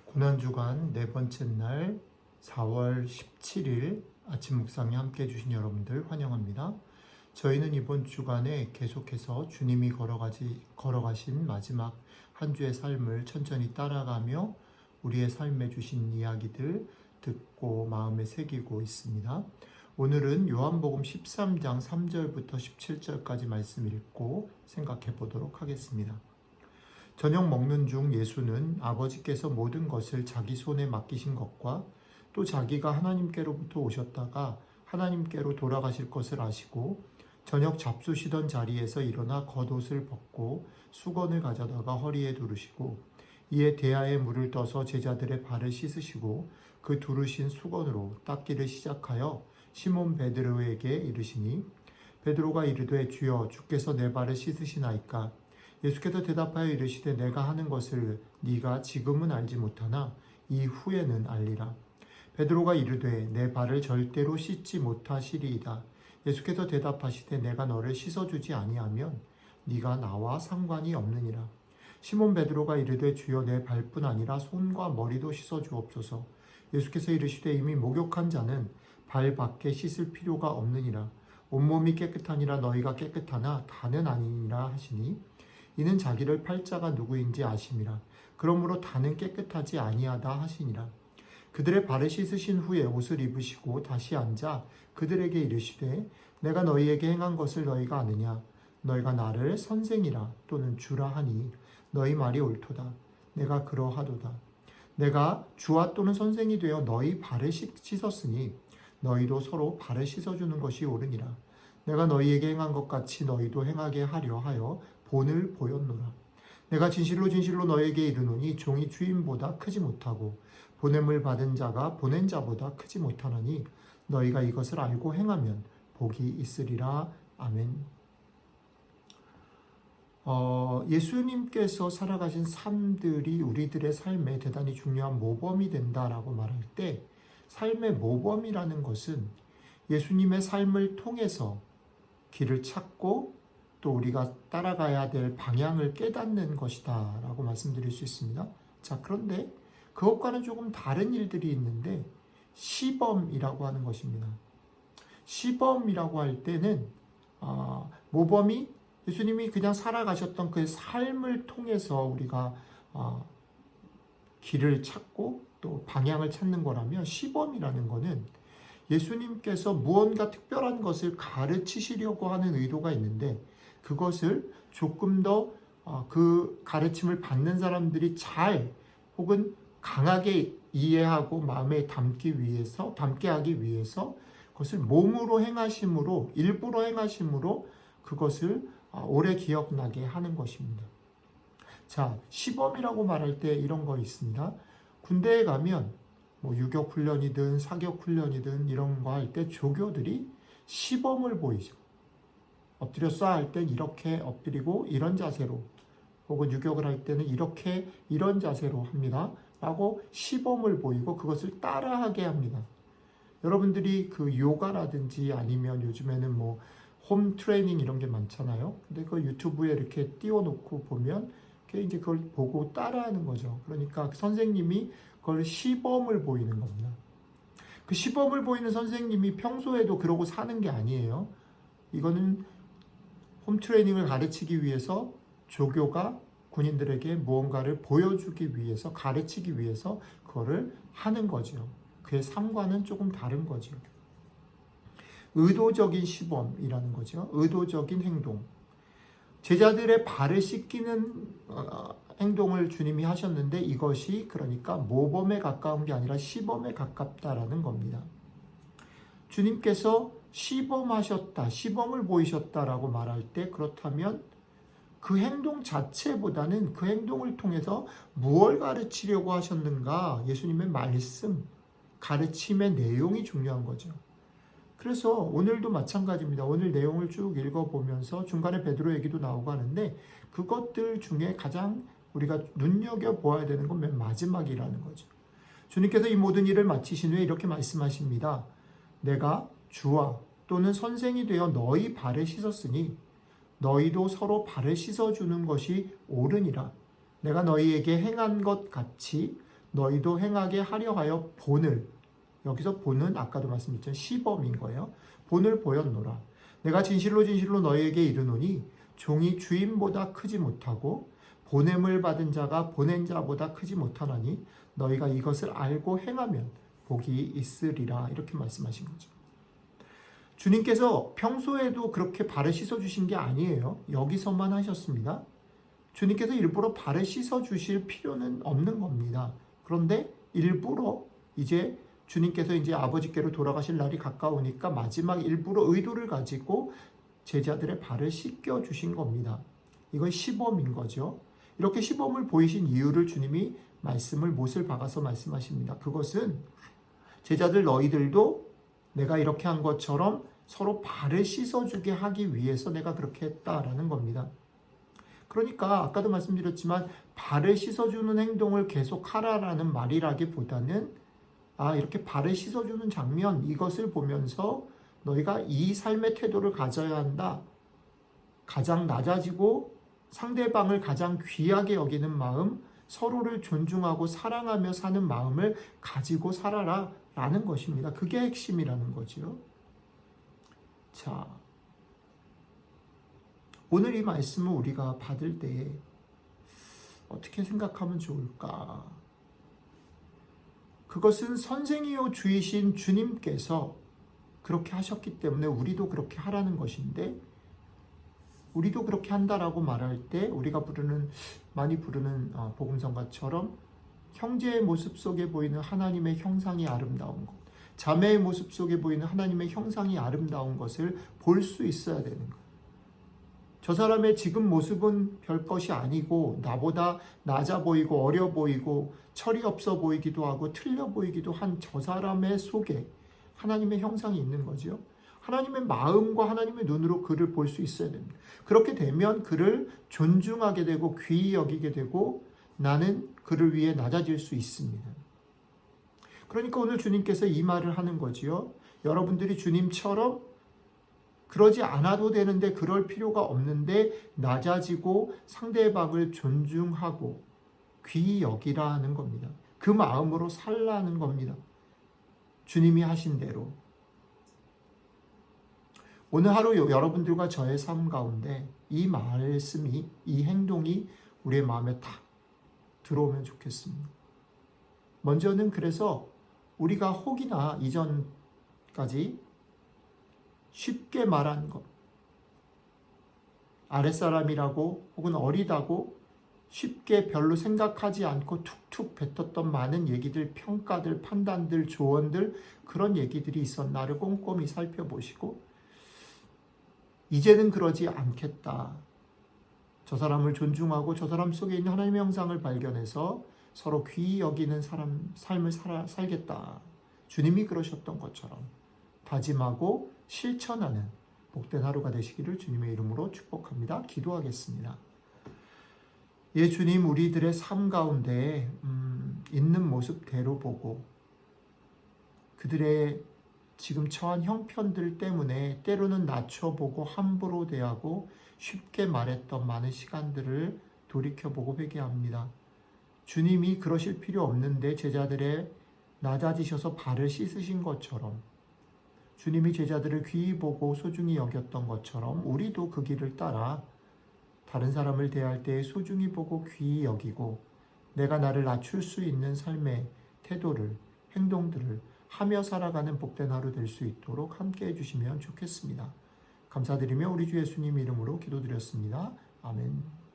고난주간 네 번째 날 4월 17일 아침 묵상에 함께 해주신 여러분들 환영합니다. 저희는 이번 주간에 계속해서 주님이 걸어가신 마지막 한 주의 삶을 천천히 따라가며 우리의 삶에 주신 이야기들 듣고 마음에 새기고 있습니다. 오늘은 요한복음 13장 3절부터 17절까지 말씀 읽고 생각해 보도록 하겠습니다. 저녁 먹는 중 예수는 아버지께서 모든 것을 자기 손에 맡기신 것과 또 자기가 하나님께로부터 오셨다가 하나님께로 돌아가실 것을 아시고 저녁 잡수시던 자리에서 일어나 겉옷을 벗고 수건을 가져다가 허리에 두르시고 이에 대야에 물을 떠서 제자들의 발을 씻으시고 그 두르신 수건으로 닦기를 시작하여 시몬 베드로에게 이르시니 베드로가 이르되 주여 주께서 내 발을 씻으시나이까. 예수께서 대답하여 이르시되 내가 하는 것을 네가 지금은 알지 못하나 이후에는 알리라. 베드로가 이르되 내 발을 절대로 씻지 못하시리이다. 예수께서 대답하시되 내가 너를 씻어주지 아니하면 네가 나와 상관이 없느니라. 시몬 베드로가 이르되 주여 내 발뿐 아니라 손과 머리도 씻어주옵소서. 예수께서 이르시되 이미 목욕한 자는 발 밖에 씻을 필요가 없느니라. 온몸이 깨끗하니라 너희가 깨끗하나 다는 아니니라 하시니 이는 자기를 팔자가 누구인지 아심이라. 그러므로 다는 깨끗하지 아니하다 하시니라. 그들의 발을 씻으신 후에 옷을 입으시고 다시 앉아 그들에게 이르시되 내가 너희에게 행한 것을 너희가 아느냐. 너희가 나를 선생이라 또는 주라 하니 너희 말이 옳도다. 내가 그러하도다. 내가 주와 또는 선생이 되어 너희 발을 씻었으니 너희도 서로 발을 씻어주는 것이 옳으니라. 내가 너희에게 행한 것 같이 너희도 행하게 하려 하여 본을 보였노라. 내가 진실로 진실로 너희에게 이르노니 종이 주인보다 크지 못하고 보냄을 받은 자가 보낸 자보다 크지 못하나니 너희가 이것을 알고 행하면 복이 있으리라. 아멘. 예수님께서 살아가신 삶들이 우리들의 삶에 대단히 중요한 모범이 된다라고 말할 때 삶의 모범이라는 것은 예수님의 삶을 통해서 길을 찾고 또 우리가 따라가야 될 방향을 깨닫는 것이다 라고 말씀드릴 수 있습니다. 자, 그런데 그것과는 조금 다른 일들이 있는데 시범이라고 하는 것입니다. 시범이라고 할 때는 모범이 예수님이 그냥 살아가셨던 그 삶을 통해서 우리가 길을 찾고 또 방향을 찾는 거라면 시범이라는 거는 예수님께서 무언가 특별한 것을 가르치시려고 하는 의도가 있는데 그것을 조금 더 그 가르침을 받는 사람들이 잘 혹은 강하게 이해하고 마음에 담게 하기 위해서 그것을 몸으로 행하심으로 일부러 행하심으로 그것을 오래 기억나게 하는 것입니다. 자, 시범이라고 말할 때 이런 거 있습니다. 군대에 가면 유격 훈련이든 사격 훈련이든 이런 거 할 때 조교들이 시범을 보이죠. 엎드려 쏴 할 땐 이렇게 엎드리고 이런 자세로 혹은 유격을 할 때는 이렇게 이런 자세로 합니다. 라고 시범을 보이고 그것을 따라하게 합니다. 여러분들이 그 요가라든지 아니면 요즘에는 홈 트레이닝 이런 게 많잖아요. 근데 그 유튜브에 이렇게 띄워놓고 보면 이제 그걸 보고 따라하는 거죠. 그러니까 선생님이 그걸 시범을 보이는 겁니다. 그 시범을 보이는 선생님이 평소에도 그러고 사는 게 아니에요. 이거는 홈트레이닝을 가르치기 위해서 조교가 군인들에게 무언가를 보여주기 위해서 가르치기 위해서 그거를 하는 거죠. 그의 삶과는 조금 다른 거죠. 의도적인 시범이라는 거죠. 의도적인 행동. 제자들의 발을 씻기는 행동을 주님이 하셨는데 이것이 그러니까 모범에 가까운 게 아니라 시범에 가깝다라는 겁니다. 주님께서 시범하셨다, 시범을 보이셨다라고 말할 때 그렇다면 그 행동 자체보다는 그 행동을 통해서 무엇을 가르치려고 하셨는가? 예수님의 말씀, 가르침의 내용이 중요한 거죠. 그래서 오늘도 마찬가지입니다. 오늘 내용을 쭉 읽어보면서 중간에 베드로 얘기도 나오고 하는데 그것들 중에 가장 우리가 눈여겨보아야 되는 건 맨 마지막이라는 거죠. 주님께서 이 모든 일을 마치신 후에 이렇게 말씀하십니다. 내가 주와 또는 선생이 되어 너희 발을 씻었으니 너희도 서로 발을 씻어주는 것이 옳으니라. 내가 너희에게 행한 것 같이 너희도 행하게 하려 하여 본을, 여기서 본은 아까도 말씀드렸죠. 시범인 거예요. 본을 보였노라. 내가 진실로 진실로 너희에게 이르노니 종이 주인보다 크지 못하고 보냄을 받은 자가 보낸 자보다 크지 못하나니 너희가 이것을 알고 행하면 복이 있으리라. 이렇게 말씀하신 거죠. 주님께서 평소에도 그렇게 발을 씻어주신 게 아니에요. 여기서만 하셨습니다. 주님께서 일부러 발을 씻어주실 필요는 없는 겁니다. 그런데 일부러 이제 주님께서 이제 아버지께로 돌아가실 날이 가까우니까 마지막 일부러 의도를 가지고 제자들의 발을 씻겨주신 겁니다. 이건 시범인 거죠. 이렇게 시범을 보이신 이유를 주님이 말씀을 못을 박아서 말씀하십니다. 그것은 제자들 너희들도 내가 이렇게 한 것처럼 서로 발을 씻어주게 하기 위해서 내가 그렇게 했다라는 겁니다. 그러니까 아까도 말씀드렸지만 발을 씻어주는 행동을 계속하라라는 말이라기보다는 이렇게 발을 씻어주는 장면, 이것을 보면서 너희가 이 삶의 태도를 가져야 한다. 가장 낮아지고 상대방을 가장 귀하게 여기는 마음, 서로를 존중하고 사랑하며 사는 마음을 가지고 살아라 라는 것입니다. 그게 핵심이라는 거죠. 자, 오늘 이 말씀을 우리가 받을 때 어떻게 생각하면 좋을까? 그것은 선생이요 주이신 주님께서 그렇게 하셨기 때문에 우리도 그렇게 하라는 것인데, 우리도 그렇게 한다라고 말할 때 우리가 많이 부르는 복음성가처럼 형제의 모습 속에 보이는 하나님의 형상이 아름다운 것, 자매의 모습 속에 보이는 하나님의 형상이 아름다운 것을 볼 수 있어야 되는 것. 저 사람의 지금 모습은 별것이 아니고 나보다 낮아 보이고 어려 보이고 철이 없어 보이기도 하고 틀려 보이기도 한 저 사람의 속에 하나님의 형상이 있는 거죠. 하나님의 마음과 하나님의 눈으로 그를 볼 수 있어야 됩니다. 그렇게 되면 그를 존중하게 되고 귀히 여기게 되고 나는 그를 위해 낮아질 수 있습니다. 그러니까 오늘 주님께서 이 말을 하는 거지요. 여러분들이 주님처럼 그러지 않아도 되는데 그럴 필요가 없는데 낮아지고 상대방을 존중하고 귀히 여기라 하는 겁니다. 그 마음으로 살라는 겁니다. 주님이 하신 대로. 오늘 하루 여러분들과 저의 삶 가운데 이 말씀이, 이 행동이 우리의 마음에 딱 들어오면 좋겠습니다. 먼저는 그래서 우리가 혹이나 이전까지 쉽게 말한 것, 아랫사람이라고 혹은 어리다고 쉽게 별로 생각하지 않고 툭툭 뱉었던 많은 얘기들, 평가들, 판단들, 조언들, 그런 얘기들이 있었나를 꼼꼼히 살펴보시고 이제는 그러지 않겠다. 저 사람을 존중하고 저 사람 속에 있는 하나님의 형상을 발견해서 서로 귀히 여기는 삶을 살겠다. 주님이 그러셨던 것처럼 다짐하고 실천하는 복된 하루가 되시기를 주님의 이름으로 축복합니다. 기도하겠습니다. 예, 주님, 우리들의 삶 가운데 있는 모습대로 보고 그들의 지금 처한 형편들 때문에 때로는 낮춰보고 함부로 대하고 쉽게 말했던 많은 시간들을 돌이켜보고 회개합니다. 주님이 그러실 필요 없는데 제자들의 낮아지셔서 발을 씻으신 것처럼, 주님이 제자들을 귀히 보고 소중히 여겼던 것처럼 우리도 그 길을 따라 다른 사람을 대할 때 소중히 보고 귀히 여기고 내가 나를 낮출 수 있는 삶의 태도를, 행동들을 하며 살아가는 복된 하루 될 수 있도록 함께 해주시면 좋겠습니다. 감사드리며 우리 주 예수님 이름으로 기도드렸습니다. 아멘.